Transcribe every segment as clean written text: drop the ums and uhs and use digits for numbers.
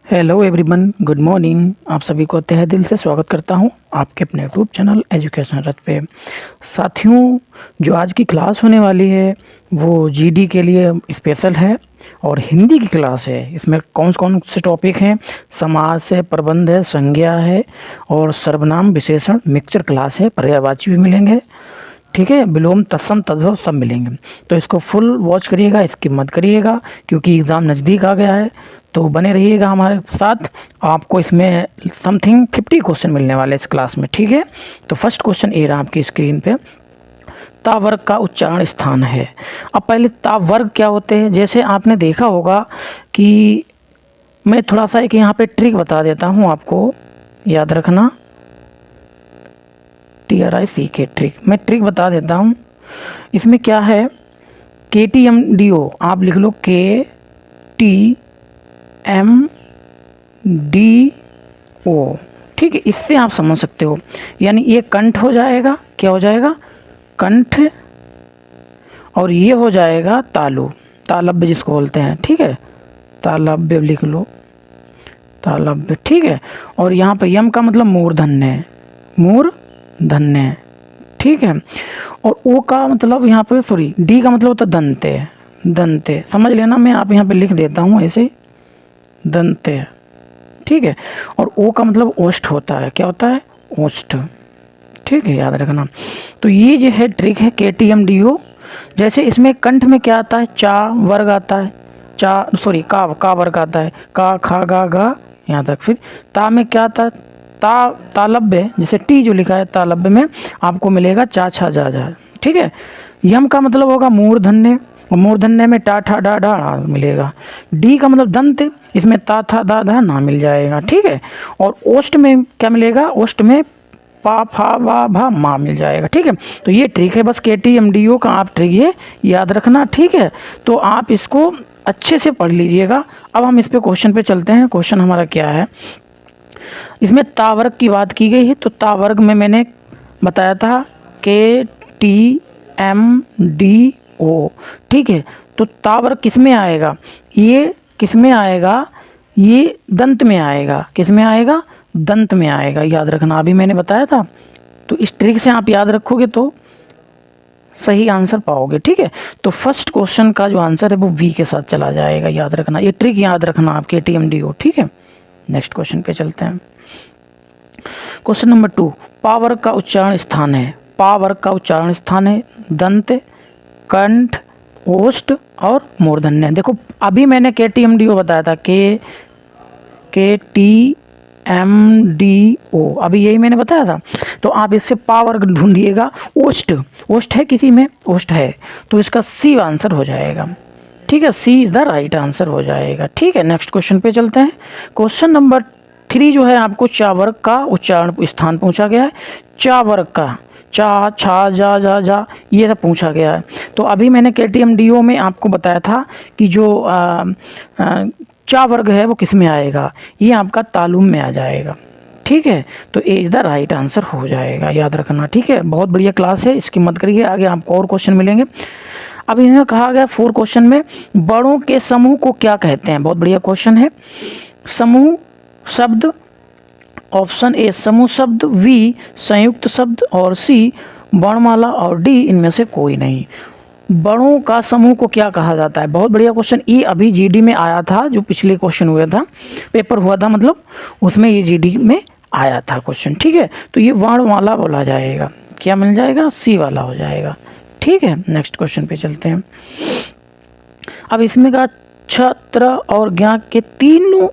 Hello everyone, good morning. आप सभी को तहे दिल से स्वागत करता हूं आपके अपने यूट्यूब चैनल एजुकेशन रथ पे। साथियों, जो आज की क्लास होने वाली है वो जीडी के लिए स्पेशल है और हिंदी की क्लास है। इसमें कौन कौन से टॉपिक हैं? समास है, प्रबंध है, संज्ञा है और सर्वनाम विशेषण मिक्सचर क्लास है। पर्यायवाची भी मिलेंगे, ठीक है, विलोम तत्सम तद्भव सब मिलेंगे। तो इसको फुल वॉच करिएगा, स्किप मत करिएगा क्योंकि एग्ज़ाम नज़दीक आ गया है। तो बने रहिएगा हमारे साथ। आपको इसमें समथिंग 50 क्वेश्चन मिलने वाले इस क्लास में, ठीक है। तो फर्स्ट क्वेश्चन ये रहा आपकी स्क्रीन पे, ता वर्ग का उच्चारण स्थान है। अब पहले ता वर्ग क्या होते हैं, जैसे आपने देखा होगा कि मैं थोड़ा सा एक यहाँ पे ट्रिक बता देता हूँ आपको, याद रखना। TRIC ट्रिक, मैं ट्रिक बता देता हूँ। इसमें क्या है, KTMDO आप लिख लो, KTMDO, ठीक है। इससे आप समझ सकते हो, यानी ये कंठ हो जाएगा, क्या हो जाएगा, कंठ, और ये हो जाएगा तालु, तालव्य जिसको बोलते हैं, ठीक है। तालव्य लिख लो, तालव्य, ठीक है। और यहाँ पर यम का मतलब मूर्धन्य है, मूर्धन्य, ठीक है। और ओ का मतलब यहाँ पे, सॉरी, डी का मतलब होता है दंते, दंते, समझ लेना। मैं आप यहाँ पे लिख देता हूँ ऐसे, दंते, ठीक है। और ओ का मतलब ओष्ठ होता है, क्या होता है, ओष्ठ, ठीक है, याद रखना। तो ये जो है ट्रिक है KTMDO। जैसे इसमें कंठ में क्या आता है, चा वर्ग आता है, चा सॉरी का वर्ग आता है, का खा गा यहाँ तक। फिर ता में क्या आता है, तालव्य, जैसे टी जो लिखा है तालव्य में आपको मिलेगा चा छा जा, ठीक है। यम का मतलब होगा मूर्धन्य, और मूर्धन्य में टा ठा डा डा मिलेगा। डी का मतलब दंत, इसमें ता था दा धा ना मिल जाएगा, ठीक है। और ओष्ठ में क्या मिलेगा, ओष्ठ में पा फा वा भा मा मिल जाएगा, ठीक है। तो ये ट्रिक है, बस KTMDO का आप ट्रिक ये याद रखना, ठीक है। तो आप इसको अच्छे से पढ़ लीजिएगा। अब हम इस पे क्वेश्चन पे चलते हैं। क्वेश्चन हमारा क्या है, इसमें तावर्ग की बात की गई है। तो तावर्ग में मैंने बताया था KTMDO, ठीक है। तो तावर्ग किस में आएगा, ये किस में आएगा, ये दंत में आएगा, किस में आएगा, दंत में आएगा, याद रखना। अभी मैंने बताया था। तो इस ट्रिक से आप याद रखोगे तो सही आंसर पाओगे, ठीक है। तो फर्स्ट क्वेश्चन का जो आंसर है वो V के साथ चला जाएगा, याद रखना। ये ट्रिक याद रखना आप, KTMDO, ठीक है। नेक्स्ट क्वेश्चन पे चलते हैं। क्वेश्चन नंबर 2, पावर्ग का उच्चारण स्थान है। पावर्ग का उच्चारण स्थान है दंत, कंठ, ओष्ठ और मूर्धन्य। देखो अभी मैंने KTMDO बताया था, KTMDO, अभी यही मैंने बताया था। तो आप इससे पावर्ग ढूंढिएगा। ओष्ठ, ओष्ठ है किसी में, ओष्ठ है, तो इसका C आंसर हो जाएगा, ठीक है। C is the right answer हो जाएगा, ठीक है। नेक्स्ट क्वेश्चन पे चलते हैं। क्वेश्चन नंबर 3 जो है आपको चा वर्ग का उच्चारण स्थान पूछा गया है। चा वर्ग का, चा छा जा ये सब पूछा गया है। तो अभी मैंने KTMDO में आपको बताया था कि जो चा वर्ग है वो किस में आएगा, ये आपका तालुम में आ जाएगा, ठीक है। तो A is the right answer हो जाएगा, याद रखना, ठीक है। बहुत बढ़िया क्लास है, इसकी मत करिए, आगे आपको और क्वेश्चन मिलेंगे। अब इन्हें कहा गया 4 क्वेश्चन में, बड़ों के समूह को क्या कहते हैं। बहुत बढ़िया क्वेश्चन है। समूह शब्द, ऑप्शन ए समूह शब्द, V संयुक्त शब्द और C वर्णमाला और D इनमें से कोई नहीं। बड़ों का समूह को क्या कहा जाता है, बहुत बढ़िया क्वेश्चन। ये अभी GD में आया था, जो पिछले क्वेश्चन हुआ था, पेपर हुआ था मतलब, उसमें ये GD में आया था क्वेश्चन, ठीक है। तो ये वर्णमाला बोला जाएगा, क्या मिल जाएगा, C वाला हो जाएगा, ठीक है। नेक्स्ट क्वेश्चन पे चलते हैं। अब इसमें का छत्र और ज्ञा के तीनों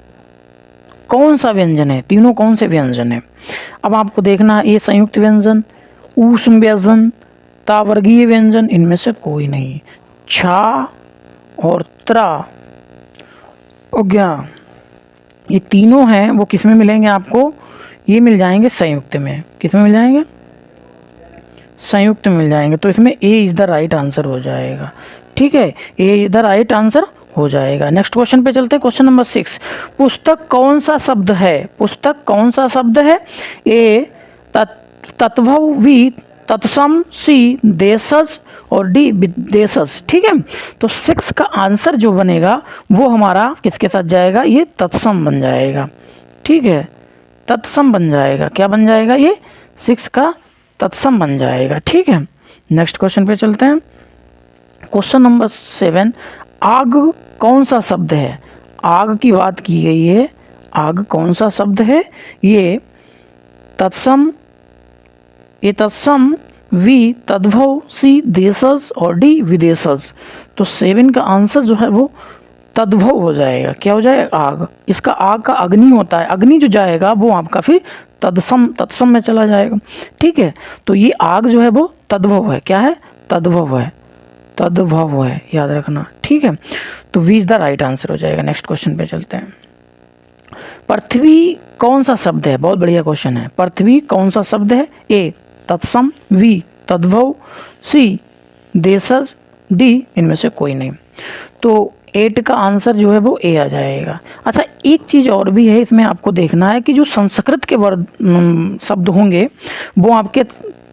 कौन सा व्यंजन है, तीनों कौन से व्यंजन है। अब आपको देखना है, ये संयुक्त व्यंजन, ऊष्म व्यंजन, तावर्गीय व्यंजन, इनमें से कोई नहीं। छा और त्रा और ज्ञा, ये तीनों हैं वो किस में मिलेंगे आपको, ये मिल जाएंगे संयुक्त में। किस में मिल जाएंगे, संयुक्त मिल जाएंगे। तो इसमें A is the right answer हो जाएगा, ठीक है। A is the right answer हो जाएगा। नेक्स्ट क्वेश्चन पे चलते हैं। क्वेश्चन नंबर 6, पुस्तक कौन सा शब्द है, पुस्तक कौन सा शब्द है। ए तत्भव, V तत्सम, सी देशज और डी विदेशज। ठीक है, तो 6 का आंसर जो बनेगा वो हमारा किसके साथ जाएगा, ये तत्सम बन जाएगा। ठीक है, तत्सम बन जाएगा। क्या बन जाएगा, ये 6 का तत्सम बन जाएगा। ठीक है, नेक्स्ट क्वेश्चन पे चलते हैं। क्वेश्चन नंबर 7, आग कौन सा शब्द है? आग की बात की गई है, आग कौन सा शब्द है? ये तत्सम, ये तत्सम, वी तद्भव, सी देशज और डी विदेशज। तो 7 का आंसर जो है वो तद्भव हो जाएगा। क्या हो जाएगा, आग। इसका आग का अग्नि होता है, अग्नि जो जाएगा वो आपका फिर तत्सम में चला जाएगा। ठीक है, तो ये आग जो है वो तद्भव है। क्या है, तद्भव है, तद्भव है, याद रखना। ठीक है, तो B is the right answer हो जाएगा। नेक्स्ट क्वेश्चन पे चलते हैं। पृथ्वी कौन सा शब्द है? बहुत बढ़िया क्वेश्चन है। पृथ्वी कौन सा शब्द है? ए तत्सम, वी तद्भव, सी देशज, डी इनमें से कोई नहीं। तो 8 का आंसर जो है वो ए आ जाएगा। अच्छा, एक चीज़ और भी है इसमें आपको देखना है कि जो संस्कृत के वर्ड शब्द होंगे वो आपके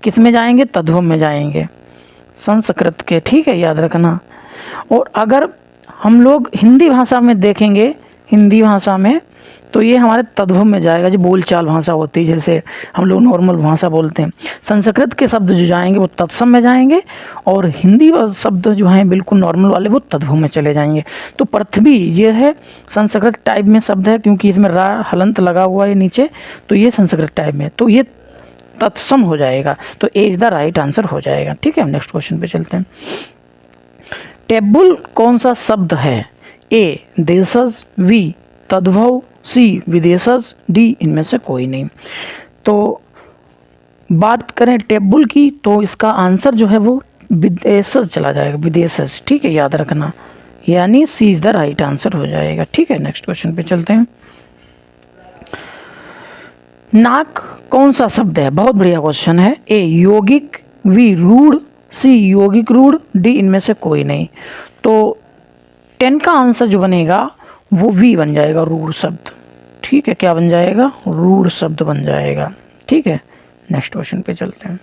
किस में जाएंगे, तद्भव में जाएंगे, संस्कृत के। ठीक है, याद रखना। और अगर हम लोग हिंदी भाषा में देखेंगे, हिंदी भाषा में, तो ये हमारे तद्भव में जाएगा, जो बोलचाल भाषा होती है, जैसे हम लोग नॉर्मल भाषा बोलते हैं। संस्कृत के शब्द जो जाएंगे वो तत्सम में जाएंगे, और हिंदी शब्द जो हैं बिल्कुल नॉर्मल वाले वो तद्भव में चले जाएंगे। तो पृथ्वी ये है संस्कृत टाइप में शब्द है, क्योंकि इसमें रा हलंत लगा हुआ है नीचे, तो ये संस्कृत टाइप में, तो ये तत्सम हो जाएगा। तो ए इज द राइट आंसर हो जाएगा। ठीक है, नेक्स्ट क्वेश्चन पे चलते हैं। टेबल कौन सा शब्द है? ए देशज, वी तद्भव, सी विदेशज, डी इनमें से कोई नहीं। तो बात करें टेबल की, तो इसका आंसर जो है वो विदेशज चला जाएगा, विदेशज। ठीक है, याद रखना, यानी C is the right answer हो जाएगा। ठीक है, नेक्स्ट क्वेश्चन पे चलते हैं। नाक कौन सा शब्द है? बहुत बढ़िया क्वेश्चन है। ए यौगिक, वी रूढ़, सी यौगिक रूढ़, डी इनमें से कोई नहीं। तो 10 का आंसर जो बनेगा वो वी बन जाएगा, रूढ़ शब्द। ठीक है, क्या बन जाएगा, रूढ़ शब्द बन जाएगा। ठीक है, नेक्स्ट क्वेश्चन पे चलते हैं।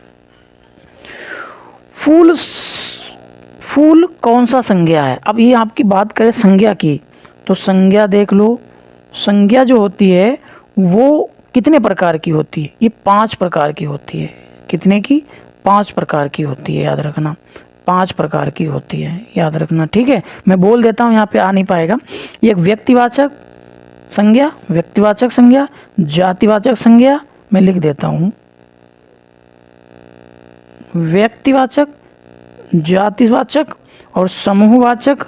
फूल, फूल कौन सा संज्ञा है? अब ये आपकी बात करें संज्ञा की, तो संज्ञा देख लो। संज्ञा जो होती है वो कितने प्रकार की होती है? ये 5 प्रकार की होती है। कितने की? 5 प्रकार की होती है, याद रखना। 5 प्रकार की होती है, याद रखना। ठीक है, मैं बोल देता हूँ, यहाँ पे आ नहीं पाएगा। एक व्यक्तिवाचक संज्ञा, व्यक्तिवाचक संज्ञा, जातिवाचक संज्ञा, मैं लिख देता हूँ, व्यक्तिवाचक, जातिवाचक और समूहवाचक,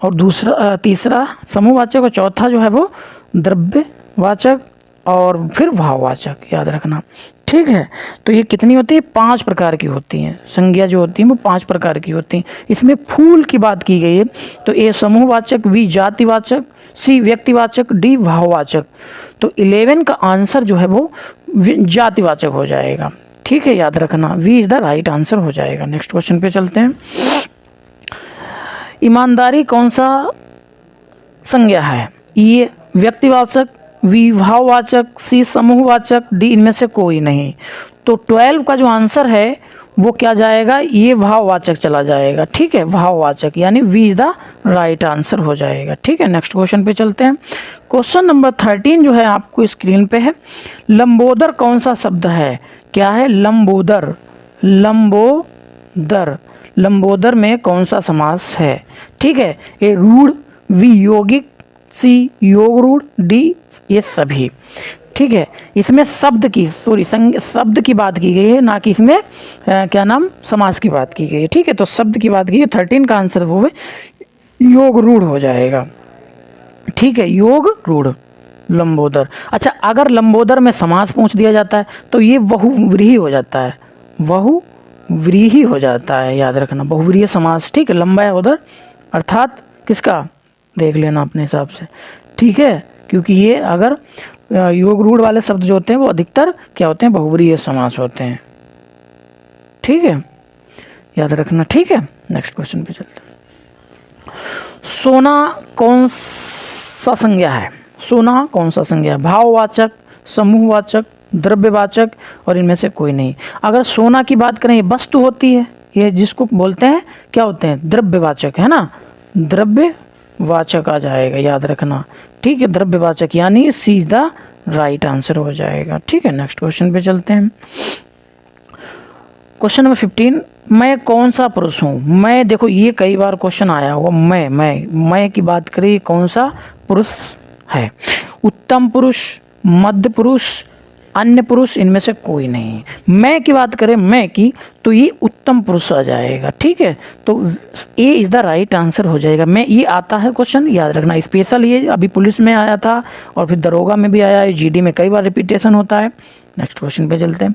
और दूसरा तीसरा समूहवाचक, और चौथा जो है वो द्रव्यवाचक, और फिर भाववाचक, याद रखना। ठीक है, तो ये कितनी होती है? 5 प्रकार की होती हैं। संज्ञा जो होती है वो 5 प्रकार की होती हैं। इसमें फूल की बात की गई है, तो ए समूहवाचक, वी जातिवाचक, सी व्यक्तिवाचक, डी भाववाचक। तो 11 का आंसर जो है वो जातिवाचक हो जाएगा। ठीक है, याद रखना, B is the right answer हो जाएगा। नेक्स्ट क्वेश्चन पे चलते हैं। ईमानदारी कौन सा संज्ञा है? ये व्यक्तिवाचक, वी भाववाचक, सी समूहवाचक, डी इनमें से कोई नहीं। तो 12 का जो आंसर है वो क्या जाएगा? ये भाववाचक चला जाएगा। ठीक है, भाववाचक, यानी B is the right answer हो जाएगा। ठीक है, नेक्स्ट क्वेश्चन पे चलते हैं। क्वेश्चन नंबर 13 जो है आपको स्क्रीन पे है। लंबोदर कौन सा शब्द है? क्या है? लंबोदर, लंबोदर, लंबोदर में कौन सा समास है? ठीक है, ए रूढ़, वी यौगिक, सी योग रूढ़, डी ये सभी। ठीक है, इसमें शब्द की शब्द की बात की गई है, ना कि इसमें क्या नाम समास की बात की गई है। ठीक है, तो शब्द की बात की है। 13 का आंसर वो है योग रूढ़ हो जाएगा। ठीक है, योग रूढ़, लंबोदर। अच्छा, अगर लंबोदर में समास पूछ दिया जाता है तो ये बहुव्रीहि हो जाता है, बहुव्रीहि हो जाता है, याद रखना, बहुव्रीहि समास। ठीक है, लंबा है उधर, अर्थात किसका देख लेना अपने हिसाब से। ठीक है, क्योंकि ये अगर योग रूढ़ वाले शब्द जो होते हैं वो अधिकतर क्या होते हैं? बहुव्रीहि समास होते हैं। ठीक है, याद रखना। ठीक है, नेक्स्ट क्वेश्चन पे चलते हैं। सोना कौन सा संज्ञा है? सोना कौन सा संज्ञा है? भाववाचक, समूहवाचक, द्रव्यवाचक और इनमें से कोई नहीं। अगर सोना की बात करें, ये वस्तु होती है, ये जिसको बोलते हैं क्या होते हैं, द्रव्यवाचक, है ना, द्रव्यवाचक आ जाएगा, याद रखना, ठीक है, द्रव्यवाचक, यानी C is the right answer हो जाएगा। ठीक है, नेक्स्ट क्वेश्चन पे चलते हैं। क्वेश्चन नंबर 15, मैं कौन सा पुरुष हूँ। मैं, देखो ये कई बार क्वेश्चन आया होगा, मैं की बात करें, कौन सा पुरुष है। उत्तम पुरुष, मध्य पुरुष, अन्य पुरुष, इनमें से कोई नहीं। मैं की बात करें, मैं की, तो ये उत्तम पुरुष आ जाएगा। ठीक है, तो A is the right answer हो जाएगा। मैं, ये आता है क्वेश्चन, याद रखना, स्पेशल ये अभी पुलिस में आया था और फिर दरोगा में भी आया है, जीडी में कई बार रिपीटेशन होता है। नेक्स्ट क्वेश्चन पे चलते हैं।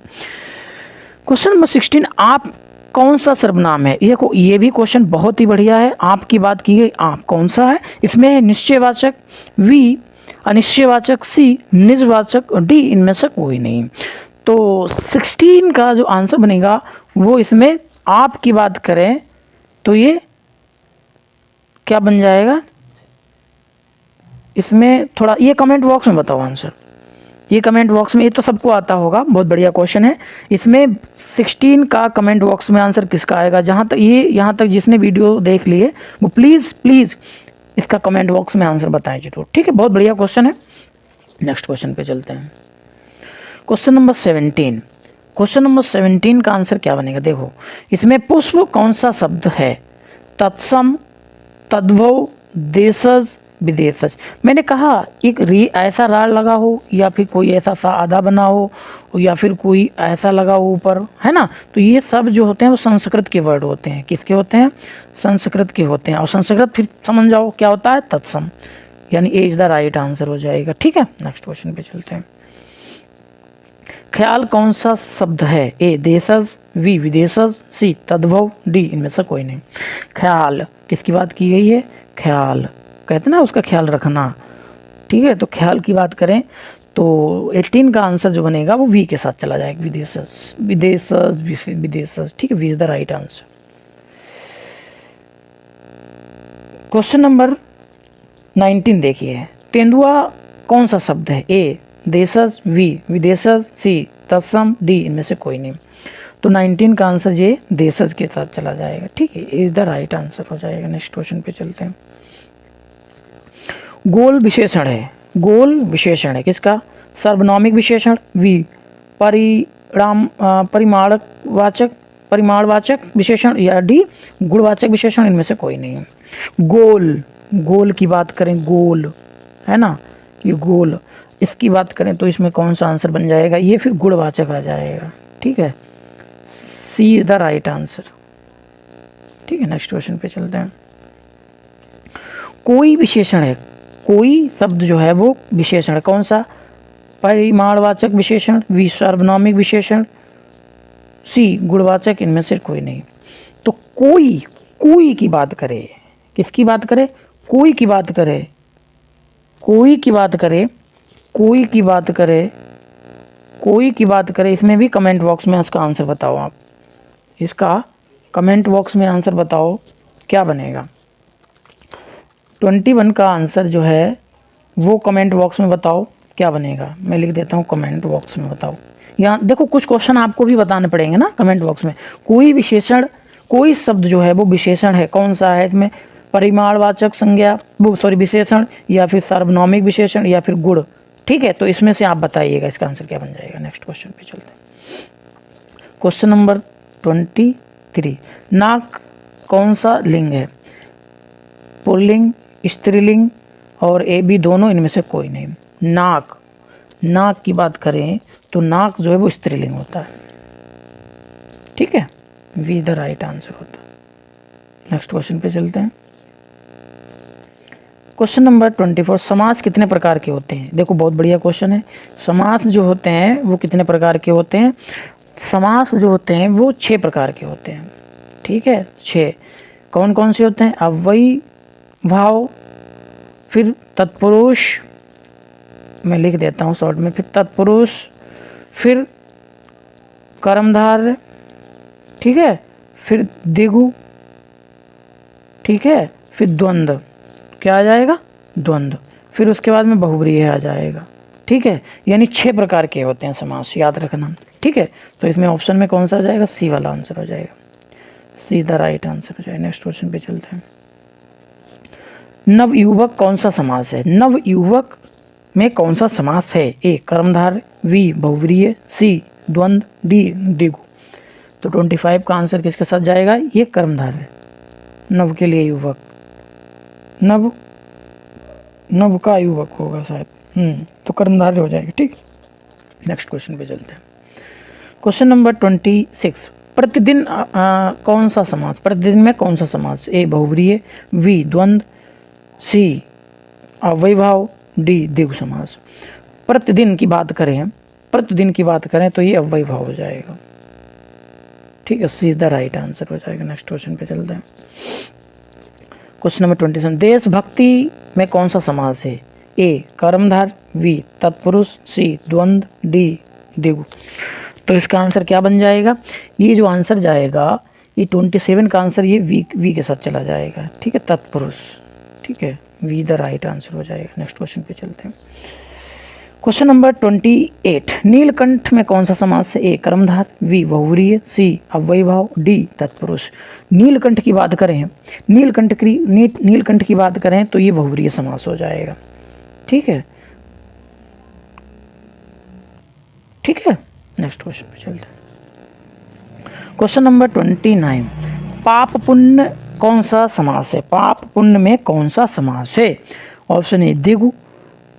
क्वेश्चन नंबर 16, आप कौन सा सर्वनाम है। देखो ये भी क्वेश्चन बहुत ही बढ़िया है। आप की बात की गई, आप कौन सा है, इसमें है निश्चयवाचक, वी अनिश्चयवाचक, सी निजवाचक, डी इनमें से कोई नहीं। तो 16 का जो आंसर बनेगा वो, इसमें आप की बात करें तो ये क्या बन जाएगा, इसमें थोड़ा ये कमेंट बॉक्स में बताओ आंसर, ये कमेंट बॉक्स में, ये तो सबको आता होगा, बहुत बढ़िया क्वेश्चन है। इसमें 16 का कमेंट बॉक्स में आंसर किसका आएगा, जहाँ तक ये, यहाँ तक जिसने वीडियो देख लिए वो प्लीज़ इसका कमेंट बॉक्स में आंसर बताएं जरूर। ठीक है, बहुत बढ़िया क्वेश्चन है। नेक्स्ट क्वेश्चन पे चलते हैं। क्वेश्चन नंबर 17, क्वेश्चन नंबर 17 का आंसर क्या बनेगा। देखो इसमें पुष्प कौन सा शब्द है, तत्सम, तद्भव, देशज, विदेशज। मैंने कहा एक ऐसा राग लगा हो, या फिर कोई ऐसा सा आधा बना हो, या फिर कोई ऐसा लगा हो ऊपर, है ना, तो ये सब जो होते हैं वो संस्कृत के वर्ड होते हैं। किसके होते हैं, संस्कृत के होते हैं। और संस्कृत फिर समझ जाओ क्या होता है, तत्सम, यानी ए इज द राइट आंसर हो जाएगा। ठीक है, नेक्स्ट क्वेश्चन पे चलते हैं। ख्याल कौन सा शब्द है, ए देशज, वी विदेशज, सी तद्भव, डी इनमें से कोई नहीं। ख्याल किसकी बात की गई है, ख्याल, कहते ना उसका ख्याल रखना। ठीक है, तो ख्याल की बात करें तो 18 का आंसर जो बनेगा वो वी के साथ चला जाएगा, विदेशज, विदेशज, विदेशज। ठीक है, B is the right answer. Question number 19 देखिए, तेंदुआ कौन सा शब्द है, ए देशज, वी विदेशज, सी तत्सम, डी इनमें से कोई नहीं। तो 19 का आंसर ये देशज के साथ चला जाएगा। ठीक है, इज द राइट आंसर हो जाएगा। नेक्स्ट क्वेश्चन पे चलते हैं। गोल विशेषण है, गोल विशेषण है किसका, सार्वनामिक विशेषण, वी परिमाणवाचक विशेषण, या डी गुणवाचक विशेषण, इनमें से कोई नहीं। गोल, गोल की बात करें, गोल है ना, ये गोल, इसकी बात करें तो इसमें कौन सा आंसर बन जाएगा, ये फिर गुणवाचक आ जाएगा। ठीक है, सी इज द राइट आंसर। ठीक है, नेक्स्ट क्वेश्चन पे चलते हैं। कोई विशेषण है, कोई शब्द जो है वो विशेषण है, कौन सा, परिमाणवाचक विशेषण, वी सार्वनामिक विशेषण, सी गुणवाचक, इनमें से कोई नहीं। तो कोई, कोई की बात करे, किसकी बात करे, कोई की बात करे, कोई की बात करे, कोई की बात करे, कोई की बात करे, इसमें भी कमेंट बॉक्स में इसका आंसर बताओ। आप इसका कमेंट बॉक्स में आंसर बताओ क्या बनेगा। 21 का आंसर जो है वो कमेंट बॉक्स में बताओ क्या बनेगा। मैं लिख देता हूँ कमेंट बॉक्स में बताओ। यहाँ देखो कुछ क्वेश्चन आपको भी बताने पड़ेंगे ना कमेंट बॉक्स में। कोई विशेषण, कोई शब्द जो है वो विशेषण है, कौन सा है इसमें, परिमाणवाचक संज्ञा, वो सॉरी विशेषण, या फिर सार्वनामिक विशेषण, या फिर गुण। ठीक है, तो इसमें से आप बताइएगा इसका आंसर क्या बन जाएगा। नेक्स्ट क्वेश्चन पे चलते हैं। क्वेश्चन नंबर 23, नाक कौन सा लिंग है, पुल्लिंग, स्त्रीलिंग और ए बी दोनों, इनमें से कोई नहीं। नाक, नाक की बात करें तो नाक जो है वो स्त्रीलिंग होता है। ठीक है, वी द राइट आंसर होता है। नेक्स्ट क्वेश्चन पे चलते हैं। क्वेश्चन नंबर 24, समास कितने प्रकार के होते हैं। देखो बहुत बढ़िया क्वेश्चन है। समास जो होते हैं वो कितने प्रकार के होते हैं, समास जो होते हैं वो 6 प्रकार के होते हैं। ठीक है, 6 कौन कौन से होते हैं, अव्ययी भाव, फिर तत्पुरुष, मैं लिख देता हूँ शॉर्ट में, फिर तत्पुरुष, फिर कर्मधारय, ठीक है, फिर दिगु, ठीक है, फिर द्वंद्व, क्या आ जाएगा, द्वंद्व, फिर उसके बाद में बहुव्रीहि आ जाएगा। ठीक है, यानी 6 प्रकार के होते हैं समास, याद रखना। ठीक है, तो इसमें ऑप्शन में कौन सा हो जाएगा, सी वाला आंसर हो जाएगा, सी द राइट आंसर हो जाएगा। नेक्स्ट क्वेश्चन पे चलते हैं। नवयुवक कौन सा समास है, नवयुवक में कौन सा समास है, ए कर्मधारय, बी बहुव्रीहि, सी द्वंद्व, डी द्विगु। तो 25 का आंसर किसके साथ जाएगा, ये कर्मधारय, नव के लिए युवक, नव नव का युवक होगा शायद, तो कर्मधारय हो जाएगा। ठीक, नेक्स्ट क्वेश्चन पे चलते हैं। क्वेश्चन नंबर 26, प्रतिदिन कौन सा समास, प्रतिदिन में कौन सा समास, ए बहुव्रीहि, बी द्वंद्व, सी अव्ययीभाव, डी द्विगु समास। प्रतिदिन की बात करें, प्रतिदिन की बात करें तो ये अव्ययीभाव हो जाएगा। ठीक है, सी द राइट आंसर हो जाएगा। नेक्स्ट क्वेश्चन पे चलते हैं। क्वेश्चन नंबर 27, देशभक्ति में कौन सा समास है, ए कर्मधारय, बी तत्पुरुष, सी द्वंद्व, डी द्विगु। तो इसका आंसर क्या बन जाएगा, ये जो आंसर जाएगा, ये 27 का आंसर ये वी के साथ चला जाएगा। ठीक है, तत्पुरुष। ठीक है, वी द राइट आंसर हो जाएगा। नेक्स्ट क्वेश्चन पे चलते हैं। क्वेश्चन नंबर 28, नीलकंठ में कौन सा समास है, ए कर्मधारय, बी बहुव्रीहि, सी अव्ययीभाव, डी तत्पुरुष। नीलकंठ की बात करें, नीलकंठ की बात करें तो ये बहुव्रीहि समास हो जाएगा। ठीक है, ठीक है, नेक्स्ट क्वेश्चन पे चलते हैं। क्वेश्चन नंबर 29, पाप पुण्य कौन सा समास है, पाप पुण्य में कौन सा समास है। ऑप्शन ए द्विगु,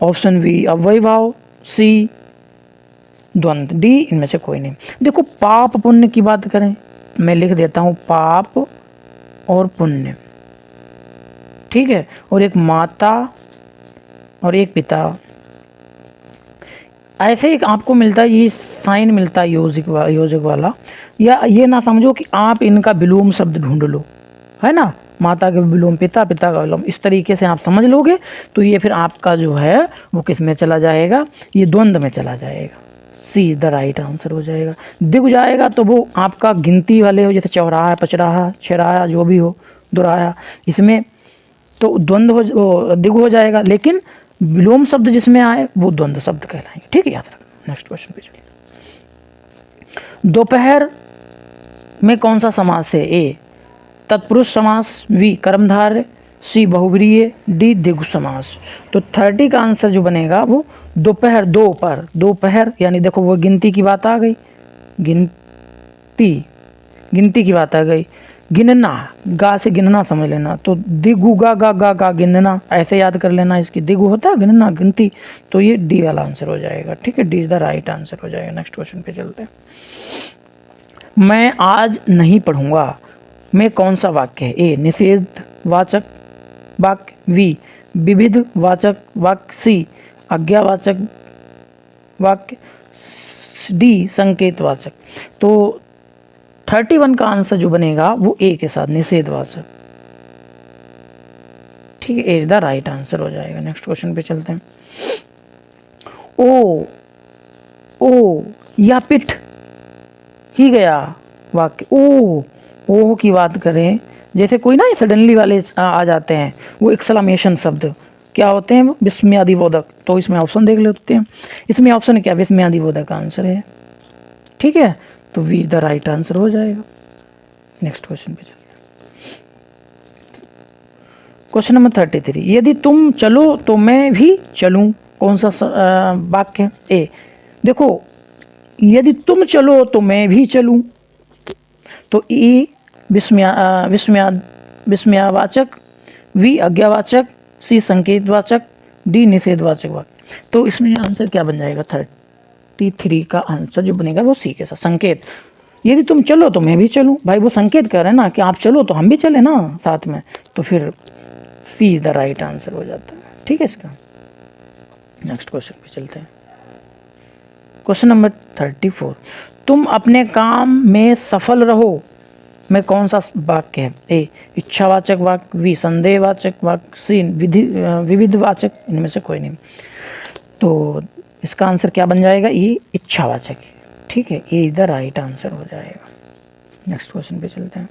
ऑप्शन बी अव्ययीभाव, सी द्वंद्व, डी इनमें से कोई नहीं। देखो, पाप पुण्य की बात करें, मैं लिख देता हूं पाप और पुण्य। ठीक है, और एक माता और एक पिता, ऐसे ही आपको मिलता है, ये साइन मिलता है योजक वाला, या ये ना समझो कि आप इनका विलोम शब्द ढूंढ लो, है ना, माता का विलोम पिता, पिता का विलोम, इस तरीके से आप समझ लोगे तो ये फिर आपका जो है वो किस में चला जाएगा, ये द्वंद्व में चला जाएगा। सी द राइट आंसर हो जाएगा। द्विगु जाएगा तो वो आपका गिनती वाले हो, जैसे चौराहा, पचराहा, छराहा, जो भी हो, दुराया, इसमें तो द्वंद्व हो, द्विगु हो जाएगा। लेकिन विलोम शब्द जिसमें आए वो द्वंद्व शब्द कहलाएंगे। ठीक है, याद रखना। नेक्स्ट क्वेश्चन पे चलिए। दोपहर में कौन सा समास है, ए तत्पुरुष समास, बी कर्मधारय, सी बहुव्रीहि, डी द्विगु समास। तो 30 का आंसर जो बनेगा वो दोपहर, दो पर, दोपहर यानी देखो वो गिनती की बात आ गई, गिनती की बात आ गई। गिनना, गा से गिनना समझ लेना, तो द्विगु गा गिनना, ऐसे याद कर लेना, इसकी द्विगु होता है गिनना, गिनती, तो ये डी वाला आंसर हो जाएगा। ठीक है, D is the right answer हो जाएगा। नेक्स्ट क्वेश्चन पे चलते हैं। मैं आज नहीं पढ़ूंगा में कौन सा वाक्य है, ए निषेधवाचक वाक्य, बी विविधवाचक वाक्य, सी आज्ञावाचक वाक्य, डी संकेतवाचक। तो 31 का आंसर जो बनेगा वो ए के साथ, निषेधवाचक। ठीक है, ए इज द राइट आंसर हो जाएगा। नेक्स्ट क्वेश्चन पे चलते हैं। ओ या पिठ ही गया वाक्य, ओ की बात करें, जैसे कोई ना सडनली वाले आ जाते हैं, वो एक्सक्लेमेशन शब्द क्या होते हैं, विस्मयादिबोधक। तो इसमें ऑप्शन देख लेते हैं, इसमें ऑप्शन क्या, विस्मयादिबोधक आंसर है। ठीक है, तो वी द राइट आंसर हो जाएगा। नेक्स्ट क्वेश्चन पे चलते हैं। क्वेश्चन नंबर 33, यदि तुम चलो तो मैं भी चलूं, कौन सा वाक्य है, ए देखो, यदि तुम चलो तो मैं भी चलूं, तो ई विस्मयावाचक, वी आज्ञावाचक, सी संकेतवाचक, डी निषेधवाचक वाक्य। तो इसमें आंसर क्या बन जाएगा, 33 का आंसर जो बनेगा वो सी के साथ, संकेत। यदि तुम चलो तो मैं भी चलूं, भाई वो संकेत कर रहे हैं ना कि आप चलो तो हम भी चले ना साथ में, तो फिर सी इज द राइट आंसर हो जाता है। ठीक है, इसका नेक्स्ट क्वेश्चन पे चलते हैं। क्वेश्चन नंबर 34, तुम अपने काम में सफल रहो में कौन सा वाक्य है, ए इच्छावाचक वाक्य, बी संदेहवाचक वाक्य, सी विविधवाचक, इनमें से कोई नहीं। तो इसका आंसर क्या बन जाएगा, ये इच्छावाचक है। ठीक है, ये इज द राइट आंसर हो जाएगा। नेक्स्ट क्वेश्चन पे चलते हैं।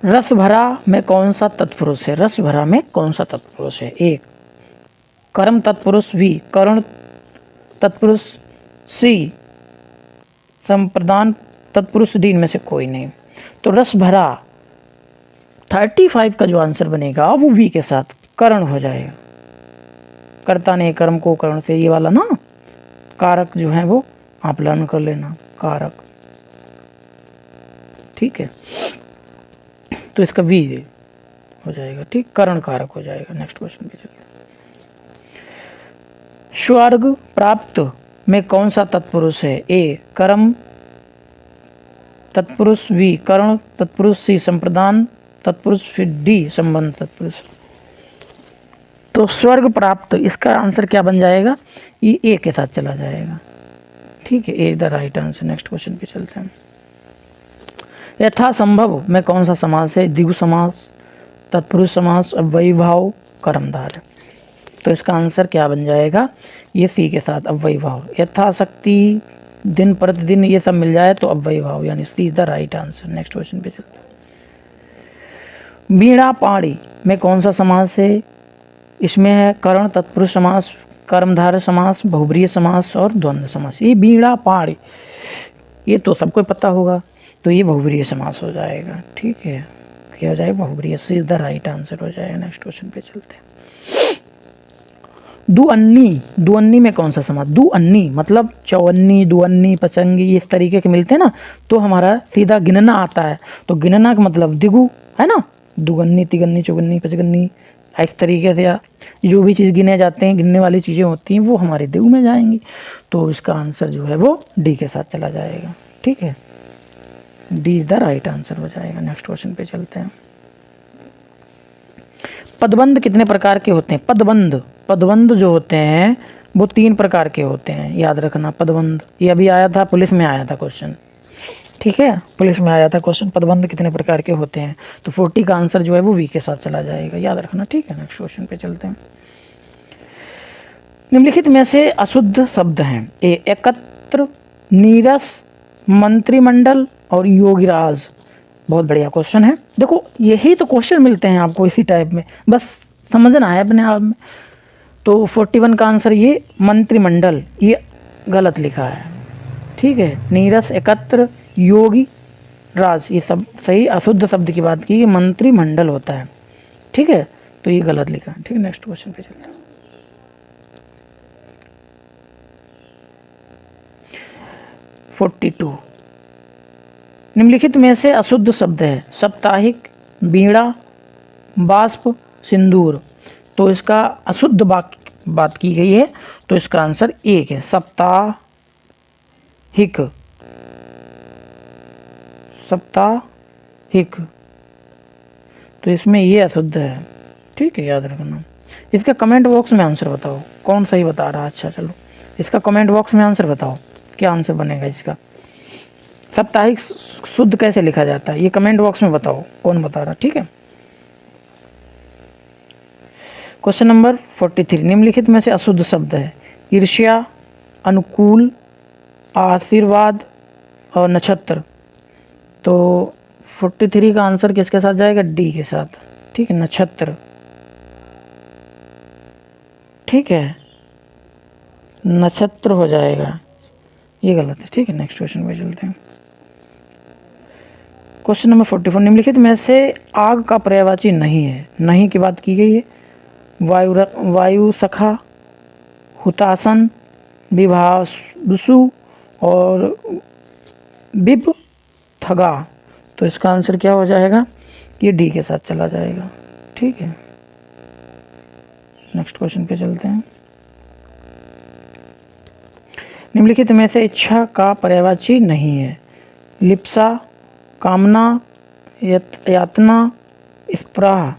रस भरा में कौन सा तत्पुरुष है, रस भरा में कौन सा तत्पुरुष है, ए कर्म तत्पुरुष वी, करण तत्पुरुष सी, संप्रदान तत्पुरुष डी, में से कोई नहीं। तो रस भरा 35 का जो आंसर बनेगा वो वी के साथ करण हो जाएगा। कर्ता ने कर्म को करण से, ये वाला ना कारक जो है वो आप लर्न कर लेना, कारक, ठीक है। तो इसका वी हो जाएगा, ठीक, करण कारक हो जाएगा। नेक्स्ट क्वेश्चन पे चलते हैं। स्वर्ग प्राप्त में कौन सा तत्पुरुष है? ए कर्म तत्पुरुष, वी करण तत्पुरुष, सी संप्रदान तत्पुरुष, फिर डी संबंध तत्पुरुष। तो स्वर्ग प्राप्त, इसका आंसर क्या बन जाएगा? ये ए के साथ चला जाएगा, ठीक है, A the right answer. Next question पे चलते हैं। यथा संभव में कौन सा समास है? द्विगु समास, तत्पुरुष समास, अव्ययी भाव, कर्मधारय। तो इसका आंसर क्या बन जाएगा? ये सी के साथ अव्ययी भाव। यथाशक्ति, दिन प्रतिदिन, ये सब मिल जाए तो अव्ययी भाव, यानी C is the right answer. Next question पे चलते हैं। बीड़ा पाड़ी में कौन सा समास है? इसमें है करण तत्पुरुष समास, कर्मधारय समास, बहुब्रीहि समास और द्वंद्व समास। ये बीड़ा पाड़ी, ये तो सबको पता होगा, तो ये बहुब्रीहि समास हो जाएगा, ठीक है, क्या हो जाएगा? बहुब्रीहि, सी इज द राइट आंसर हो जाएगा। नेक्स्ट क्वेश्चन पे चलते हैं। दुअन्नी, दुअन्नी में कौन सा समास? दुअन्नी मतलब चौअन्नी, दुअन्नी, पचंगी, इस तरीके के मिलते हैं ना, तो हमारा सीधा गिनना आता है। तो गिनना का मतलब द्विगु है ना, दुगन्नी, तिगन्नी, चौगन्नी, पचगन्नी, इस तरीके से जो भी चीज़ गिने जाते हैं, गिनने वाली चीज़ें होती हैं, वो हमारे द्विगु में जाएंगी। तो इसका आंसर जो है वो डी के साथ चला जाएगा, ठीक है, D is the right answer हो जाएगा। नेक्स्ट क्वेश्चन पे चलते हैं। पदबंध कितने प्रकार के होते हैं? पदबंध, पदबंध जो होते हैं वो 3 प्रकार के होते हैं, याद रखना। पदबंध ये अभी आया था, पुलिस में आया था क्वेश्चन, ठीक है, पुलिस में आया था क्वेश्चन, पदबंध कितने प्रकार के होते हैं। तो 40 का आंसर जो है वो वी के साथ चला जाएगा, याद रखना, ठीक है। नेक्स्ट क्वेश्चन पे चलते हैं। निम्नलिखित में से अशुद्ध शब्द हैं? ए एकत्र, नीरस, मंत्रिमंडल और योगिराज। बहुत बढ़िया क्वेश्चन है। देखो यही तो क्वेश्चन मिलते हैं आपको इसी टाइप में, बस समझना है अपने आप में। तो 41 का आंसर ये मंत्रिमंडल, ये गलत लिखा है, ठीक है। नीरस, एकत्र, योगी, राज, ये सब सही। अशुद्ध शब्द की बात की, मंत्रिमंडल होता है, ठीक है, तो ये गलत लिखा है, ठीक है। नेक्स्ट क्वेश्चन पे चलते हैं। 42 निम्नलिखित में से अशुद्ध शब्द है? साप्ताहिक, बीड़ा, बाष्प, सिंदूर। तो इसका अशुद्ध बात की गई है, तो इसका आंसर एक है, साप्ताहिक, साप्ताहिक। तो इसमें ये अशुद्ध है, ठीक है, याद रखना। इसका कमेंट बॉक्स में आंसर बताओ, कौन सही बता रहा है। अच्छा चलो, इसका कमेंट बॉक्स में आंसर बताओ, क्या आंसर बनेगा इसका। साप्ताहिक शुद्ध कैसे लिखा जाता है, ये कमेंट बॉक्स में बताओ, कौन बता रहा, ठीक है। क्वेश्चन नंबर 43 निम्नलिखित में से अशुद्ध शब्द है? ईर्ष्या, अनुकूल, आशीर्वाद और नक्षत्र। तो 43 का आंसर किसके साथ जाएगा? डी के साथ, ठीक है, नक्षत्र, ठीक है, नक्षत्र हो जाएगा, ये गलत है, ठीक है। नेक्स्ट क्वेश्चन पे चलते हैं। क्वेश्चन नंबर 44 निम्नलिखित में से आग का पर्यायवाची नहीं है? नहीं की बात की गई है। वायु सखा, हुतासन, विभासु और बिप थगा। तो इसका आंसर क्या हो जाएगा? ये डी के साथ चला जाएगा, ठीक है। नेक्स्ट क्वेश्चन पे चलते हैं। निम्नलिखित में से इच्छा का पर्यायवाची नहीं है? लिप्सा, कामना, यातना, स्पृहा।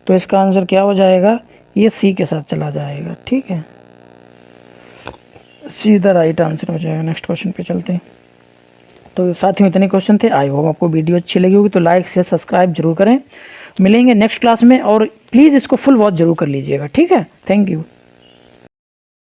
तो इसका आंसर क्या हो जाएगा? ये सी के साथ चला जाएगा, ठीक है, सी द राइट आंसर हो जाएगा। नेक्स्ट क्वेश्चन पे चलते हैं। तो साथियों इतने क्वेश्चन थे। आई होप आपको वीडियो अच्छी लगी होगी, तो लाइक शेयर सब्सक्राइब जरूर करें। मिलेंगे नेक्स्ट क्लास में, और प्लीज़ इसको फुल वॉच जरूर कर लीजिएगा, ठीक है। Thank you.